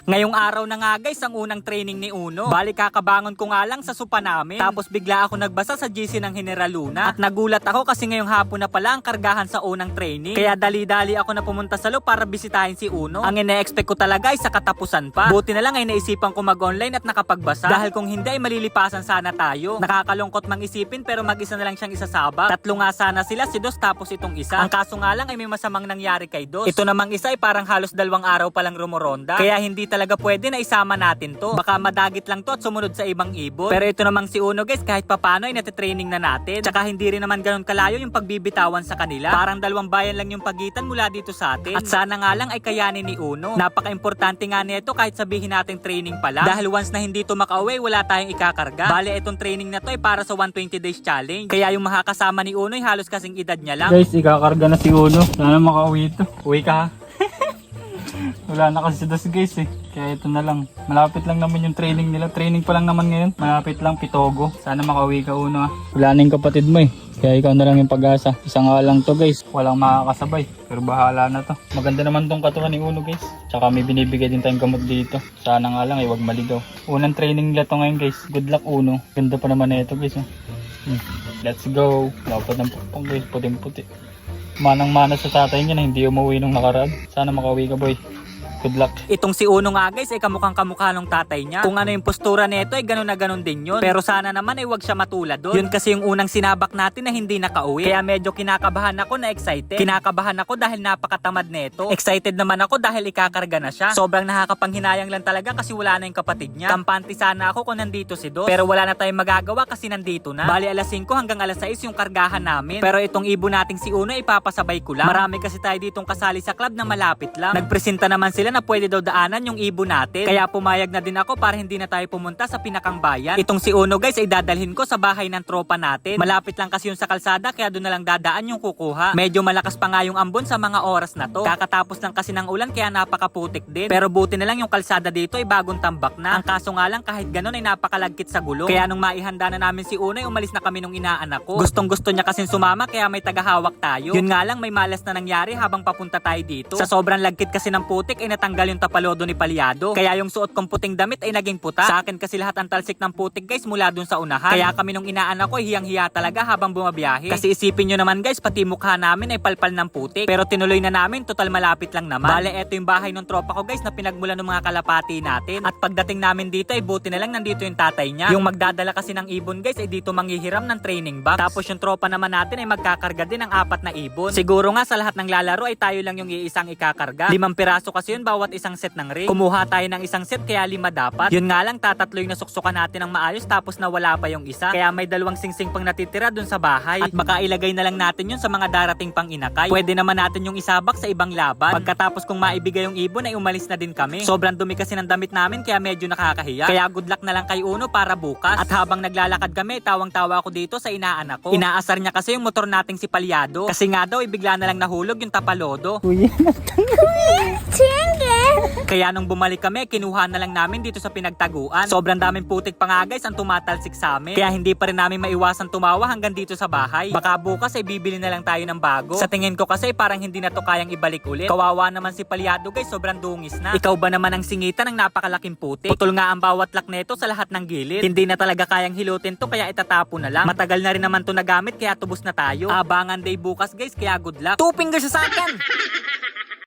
Ngayong araw na nga guys, ang unang training ni Uno. Bali kakabangon ko nga lang sa sopa namin. Tapos bigla ako nagbasa sa GC ng General Luna. At nagulat ako kasi ngayong hapon na pala ang kargahan sa unang training. Kaya dali-dali ako na pumunta sa loob para bisitahin si Uno. Ang ine-expect ko talaga ay sa katapusan pa. Buti na lang ay naisipan ko mag-online at nakapagbasa. Dahil kung hindi ay malilipasan sana tayo. Nakakalungkot mang isipin pero mag-isa na lang siyang isasabak. Tatlo nga sana sila, si Dos tapos itong isa. Ang kaso nga lang ay may masamang nangyari kay Dos. Ito namang isa ay parang halos 2 araw pa lang rumoronda. Kaya hindi talaga pwede na isama natin to. Baka madagit lang to at sumunod sa ibang ibon. Pero ito namang si Uno guys, kahit papano ay natitraining na natin. Tsaka hindi rin naman ganun kalayo yung pagbibitawan sa kanila. Parang 2 bayan lang yung pagitan mula dito sa atin. At sana nga lang ay kayanin ni Uno. Napaka-importante nga nito kahit sabihin nating training pa lang. Dahil once na hindi to makauwi, wala tayong ikakarga. Bale, itong training na to ay para sa 120 days challenge. Kaya yung makakasama ni Uno ay halos kasing edad niya lang. Guys, ikakarga na si Uno. Sana makauwi ito. Uwi ka ha. Wala na kasi si Das guys eh. Kaya ito na lang. Malapit lang naman yung training nila. Training pa lang naman ngayon. Malapit lang, Pitogo. Sana makauwi ka Uno ha. Wala na yung kapatid mo eh. Kaya ikaw na lang yung pag-asa. Isa nga lang to guys. Walang makakasabay. Pero bahala na to. Maganda naman tong katawan ni Uno guys. Tsaka may binibigay din tayong gamot dito. Sana nga lang ay wag maligaw. Unang training nila to ngayon guys. Good luck Uno. Ganda pa naman na ito guys. Let's go. Dapat ng pupang guys. Puting-puti. Manang-mana sa tatay niya na hindi umuwi nung nakaraan. Sana makauwi ka boy. Good luck. Itong si Uno nga guys ay kamukhang kamukha ng tatay niya. Kung ano yung postura nito ay gano'n na gano'n din yun. Pero sana naman ay wag siya matulad doon. Yun kasi yung unang sinabak natin na hindi nakauwi. Kaya medyo kinakabahan ako na excited. Kinakabahan ako dahil napakatamad nito. Excited naman ako dahil ikakarga na siya. Sobrang nakakapanghinayang lang talaga kasi wala na yung kapatid niya. Kampante sana ako kung nandito si Dos. Pero wala na tayong magagawa kasi nandito na. Bali alas 5 hanggang alas 6 yung kargahan namin. Pero itong ibon nating si Uno ay papasabay ko lang. Marami kasi tayo ditong kasali sa club na malapit lang. Nagpresenta naman sila na pwede daw daanan yung ibon natin. Kaya pumayag na din ako para hindi na tayo pumunta sa pinakang bayan. Itong si Uno guys ay dadalhin ko sa bahay ng tropa natin. Malapit lang kasi yung sa kalsada kaya doon na lang dadaan yung kukuha. Medyo malakas pa nga yung ambon sa mga oras na to. Kakatapos lang kasi ng ulan kaya napakaputik din. Pero buti na lang yung kalsada dito ay bagong tambak na. Ang kaso nga lang kahit ganun ay napakalagkit sa gulong. Kaya nung maihanda na namin si Uno ay umalis na kami nung inaanak ko. Gustong gusto niya kasing sumama kaya may tagahawak tayo. Yun nga lang may malas na nangyari habang papunta tayo dito. Sa sobrang lagkit kasi ng putik ay natanggal yung tapalodo ni Palyado. Kaya yung suot kong puting damit ay naging puta. Sa akin kasi lahat ang talsik ng putik guys mula dun sa unahan. Kaya kami nung inaanak ko hiyang-hiya talaga habang bumabiyahe. Kasi isipin nyo naman guys, pati mukha namin ay palpal ng putik. Pero tinuloy na namin, total malapit lang naman. Bale, eto yung bahay ng tropa ko guys na pinagmula ng mga kalapati natin. At pagdating namin dito ay buti na lang nandito yung tatay niya. Yung magdadala kasi ng ibon guys ay dito manghihiram ng training box. Tapos yung tropa naman natin ay magkakarga din ng 4 na ibon. Siguro nga sa lahat ng lalaro ay tayo lang yung iisang ikakarga. 5 piraso kasi yun bawat isang set ng ring. Kumuha tayo ng isang set kaya 5 dapat. Yun nga lang tatatloy na suksukan natin ng maayos tapos nawala pa yung isa. Kaya may 2 singsing pang natitira dun sa bahay. At baka ilagay na lang natin yun sa mga darating pang inakay. Pwede naman natin yung isabak sa ibang laban. Pagkatapos kung maibigay yung ibon ay umalis na din kami. Sobrang dumi kasi ng damit namin kaya medyo nakakahiya. Kaya good luck na lang kay Uno para bukas. At habang naglalakad kami, tawang-tawa ako dito sa inaanak ko. Inaasar niya kasi yung motor nating si Palyado. Kasi nga daw bigla na lang nahulog yung tapalodo. Kaya nung bumalik kami, kinuha na lang namin dito sa pinagtaguan. Sobrang daming putik pa nga guys ang tumatalsik sa amin. Kaya hindi pa rin namin maiwasan tumawa hanggang dito sa bahay. Baka bukas ay bibili na lang tayo ng bago. Sa tingin ko kasi parang hindi na to kayang ibalik ulit. Kawawa naman si Palyado guys, sobrang dungis na. Ikaw ba naman ang singitan ng napakalaking putik? Putol nga ang bawat lak neto sa lahat ng gilid. Hindi na talaga kayang hilutin to kaya itatapo na lang. Matagal na rin naman to nagamit kaya tubos na tayo. Abangan day bukas guys kaya good luck. 2 fingers sa akin!